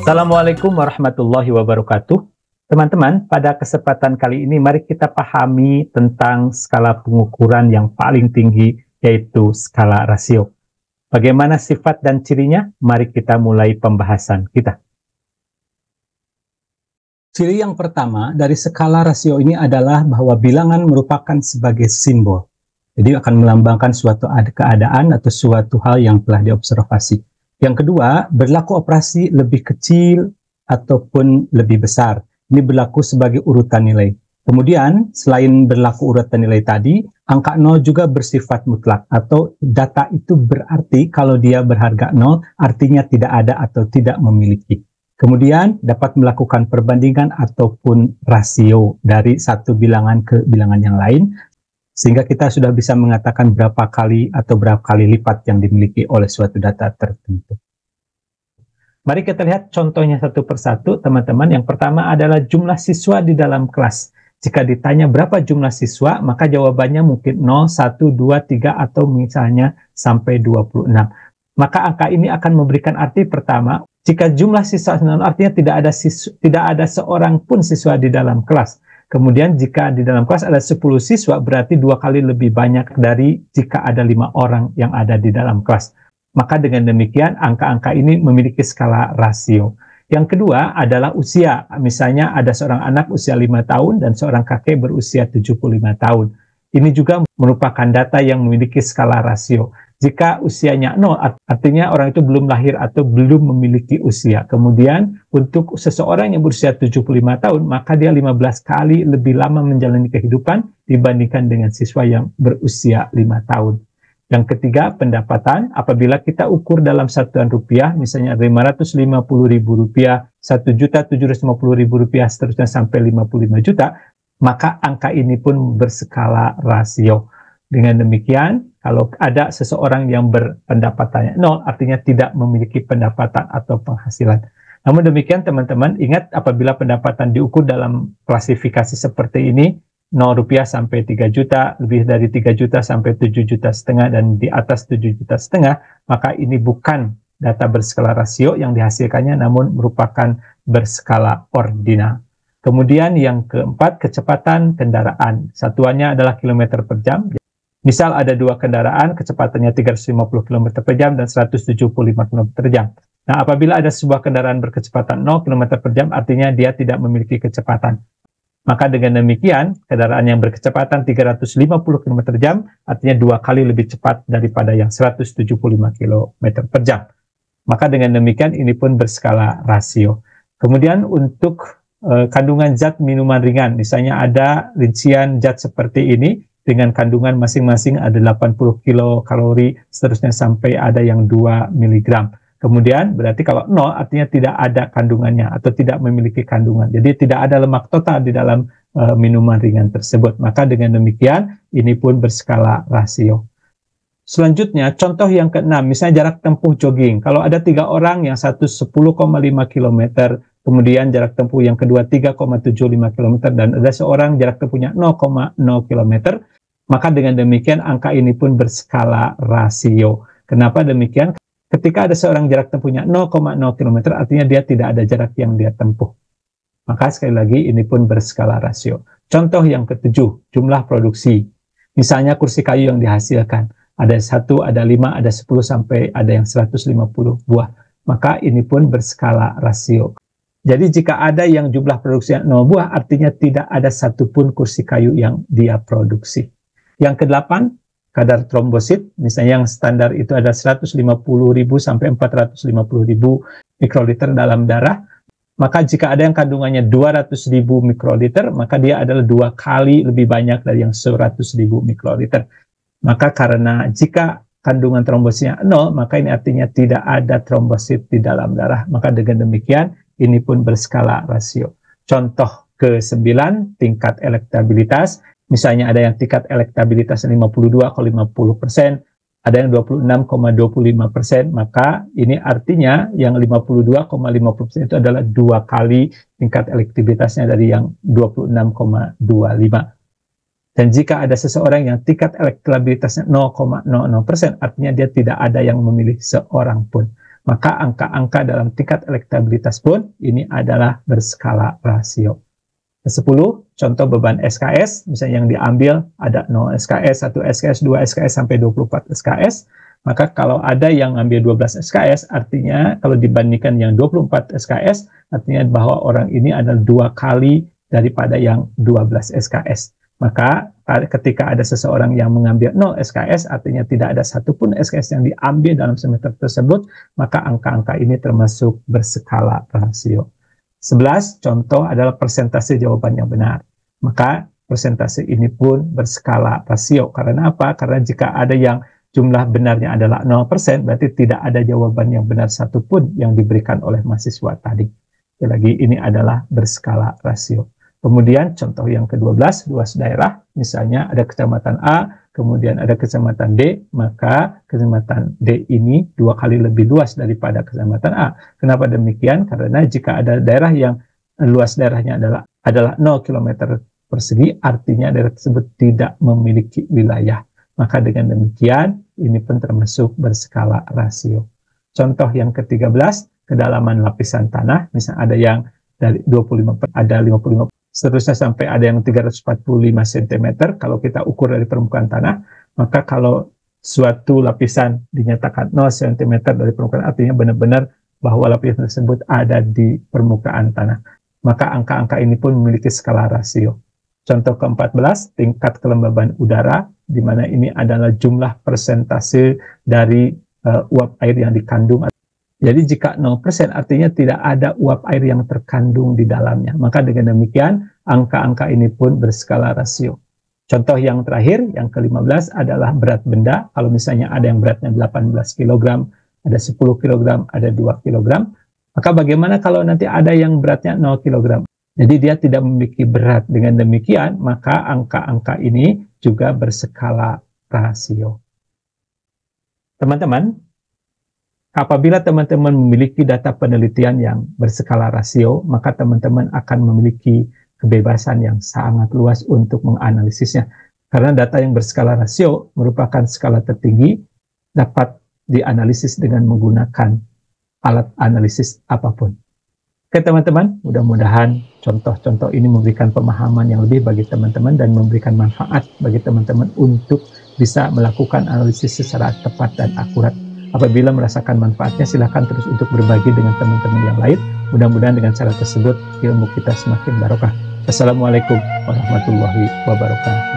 Assalamualaikum warahmatullahi wabarakatuh. Teman-teman, pada kesempatan kali ini mari kita pahami tentang skala pengukuran yang paling tinggi, yaitu skala rasio. Bagaimana sifat dan cirinya? Mari kita mulai pembahasan kita. Ciri yang pertama dari skala rasio ini adalah bahwa bilangan merupakan sebagai simbol. Jadi akan melambangkan suatu keadaan atau suatu hal yang telah diobservasi. Yang kedua, berlaku operasi lebih kecil ataupun lebih besar. Ini berlaku sebagai urutan nilai. Kemudian, selain berlaku urutan nilai tadi, angka 0 juga bersifat mutlak. Atau data itu berarti kalau dia berharga 0, artinya tidak ada atau tidak memiliki. Kemudian, dapat melakukan perbandingan ataupun rasio dari satu bilangan ke bilangan yang lain, sehingga kita sudah bisa mengatakan berapa kali atau berapa kali lipat yang dimiliki oleh suatu data tertentu. Mari kita lihat contohnya satu persatu, teman-teman. Yang pertama adalah jumlah siswa di dalam kelas. Jika ditanya berapa jumlah siswa, maka jawabannya mungkin 0, 1, 2, 3, atau misalnya sampai 26. Maka angka ini akan memberikan arti pertama, jika jumlah siswa 0 artinya tidak ada seorang pun siswa di dalam kelas. Kemudian jika di dalam kelas ada 10 siswa, berarti 2 kali lebih banyak dari jika ada 5 orang yang ada di dalam kelas. Maka dengan demikian, angka-angka ini memiliki skala rasio. Yang kedua adalah usia. Misalnya ada seorang anak usia 5 tahun dan seorang kakek berusia 75 tahun. Ini juga merupakan data yang memiliki skala rasio. Jika usianya 0, artinya orang itu belum lahir atau belum memiliki usia. Kemudian, untuk seseorang yang berusia 75 tahun, maka dia 15 kali lebih lama menjalani kehidupan dibandingkan dengan siswa yang berusia 5 tahun. Yang ketiga, pendapatan. Apabila kita ukur dalam satuan rupiah, misalnya Rp550.000, Rp1.750.000, seterusnya sampai 55 juta, maka angka ini pun berskala rasio. Dengan demikian, kalau ada seseorang yang berpendapatannya 0, artinya tidak memiliki pendapatan atau penghasilan. Namun demikian, teman-teman, ingat apabila pendapatan diukur dalam klasifikasi seperti ini, 0 rupiah sampai 3 juta, lebih dari 3 juta sampai 7 juta setengah, dan di atas 7 juta setengah, maka ini bukan data berskala rasio yang dihasilkannya, namun merupakan berskala ordinal. Kemudian yang keempat, kecepatan kendaraan. Satuannya adalah kilometer per jam. Misal ada 2 kendaraan, kecepatannya 350 km per jam dan 175 km per jam. Nah, apabila ada sebuah kendaraan berkecepatan 0 km per jam, artinya dia tidak memiliki kecepatan. Maka dengan demikian, kendaraan yang berkecepatan 350 km per jam, artinya 2 kali lebih cepat daripada yang 175 km per jam. Maka dengan demikian, ini pun berskala rasio. Kemudian untuk kandungan zat minuman ringan, misalnya ada rincian zat seperti ini, dengan kandungan masing-masing ada 80 kilokalori, seterusnya sampai ada yang 2 mg. Kemudian berarti kalau 0 artinya tidak ada kandungannya atau tidak memiliki kandungan. Jadi tidak ada lemak total di dalam minuman ringan tersebut. Maka dengan demikian ini pun berskala rasio. Selanjutnya contoh yang keenam, misalnya jarak tempuh jogging. Kalau ada 3 orang yang satu 10,5 km, kemudian jarak tempuh yang kedua 3,75 km, dan ada seorang jarak tempuhnya 0,0 km, maka dengan demikian angka ini pun berskala rasio. Kenapa demikian? Ketika ada seorang jarak tempuhnya 0,0 km, artinya dia tidak ada jarak yang dia tempuh. Maka sekali lagi ini pun berskala rasio. Contoh yang ketujuh, jumlah produksi. Misalnya kursi kayu yang dihasilkan. Ada 1, ada 5, ada 10, sampai ada yang 150 buah. Maka ini pun berskala rasio. Jadi jika ada yang jumlah produksinya 0 buah, artinya tidak ada satupun kursi kayu yang dia produksi. Yang kedelapan, kadar trombosit, misalnya yang standar itu ada 150.000 sampai 450.000 mikroliter dalam darah. Maka jika ada yang kandungannya 200.000 mikroliter, maka dia adalah 2 kali lebih banyak dari yang 100.000 mikroliter. Maka karena jika kandungan trombositnya 0, maka ini artinya tidak ada trombosit di dalam darah. Maka dengan demikian, ini pun berskala rasio. Contoh ke-9, tingkat elektabilitas. Misalnya ada yang tingkat elektabilitas 52,50%, ada yang 26,25%, maka ini artinya yang 52,50% itu adalah 2 kali tingkat elektabilitasnya dari yang 26,25%. Dan jika ada seseorang yang tingkat elektabilitasnya 0,00%, artinya dia tidak ada yang memilih seorang pun. maka angka-angka dalam tingkat elektabilitas pun ini adalah berskala rasio. 10, contoh beban SKS, misalnya yang diambil ada 0 SKS, 1 SKS, 2 SKS, sampai 24 SKS, maka kalau ada yang ambil 12 SKS, artinya kalau dibandingkan yang 24 SKS, artinya bahwa orang ini adalah 2 kali daripada yang 12 SKS. Maka ketika ada seseorang yang mengambil 0 SKS, artinya tidak ada satupun SKS yang diambil dalam semester tersebut, maka angka-angka ini termasuk berskala rasio. 11, contoh adalah persentase jawaban yang benar. Maka persentase ini pun berskala rasio. Karena apa? Karena jika ada yang jumlah benarnya adalah 0%, berarti tidak ada jawaban yang benar satupun yang diberikan oleh mahasiswa tadi. Lagi ini adalah berskala rasio. Kemudian contoh yang ke-12, luas daerah, misalnya ada kecamatan A, kemudian ada kecamatan D, maka kecamatan D ini 2 kali lebih luas daripada kecamatan A. Kenapa demikian? Karena jika ada daerah yang luas daerahnya adalah 0 km persegi, artinya daerah tersebut tidak memiliki wilayah. Maka dengan demikian, ini pun termasuk berskala rasio. Contoh yang ke-13, kedalaman lapisan tanah, misalnya ada yang dari 25, ada 55, seterusnya sampai ada yang 345 cm. Kalau kita ukur dari permukaan tanah, maka kalau suatu lapisan dinyatakan 0 cm dari permukaan, artinya benar-benar bahwa lapisan tersebut ada di permukaan tanah. Maka angka-angka ini pun memiliki skala rasio. Contoh ke-14, tingkat kelembaban udara, di mana ini adalah jumlah persentase dari uap air yang dikandung. Jadi jika 0% artinya tidak ada uap air yang terkandung di dalamnya. Maka dengan demikian, angka-angka ini pun berskala rasio. Contoh yang terakhir, yang ke-15 adalah berat benda. Kalau misalnya ada yang beratnya 18 kg, ada 10 kg, ada 2 kg. Maka bagaimana kalau nanti ada yang beratnya 0 kg? Jadi dia tidak memiliki berat. Dengan demikian, maka angka-angka ini juga berskala rasio. Teman-teman, apabila teman-teman memiliki data penelitian yang berskala rasio, maka teman-teman akan memiliki kebebasan yang sangat luas untuk menganalisisnya. Karena data yang berskala rasio merupakan skala tertinggi, dapat dianalisis dengan menggunakan alat analisis apapun. Oke teman-teman, mudah-mudahan contoh-contoh ini memberikan pemahaman yang lebih bagi teman-teman dan memberikan manfaat bagi teman-teman untuk bisa melakukan analisis secara tepat dan akurat. Apabila merasakan manfaatnya, silahkan terus untuk berbagi dengan teman-teman yang lain. Mudah-mudahan dengan cara tersebut ilmu kita semakin barokah. Assalamualaikum warahmatullahi wabarakatuh.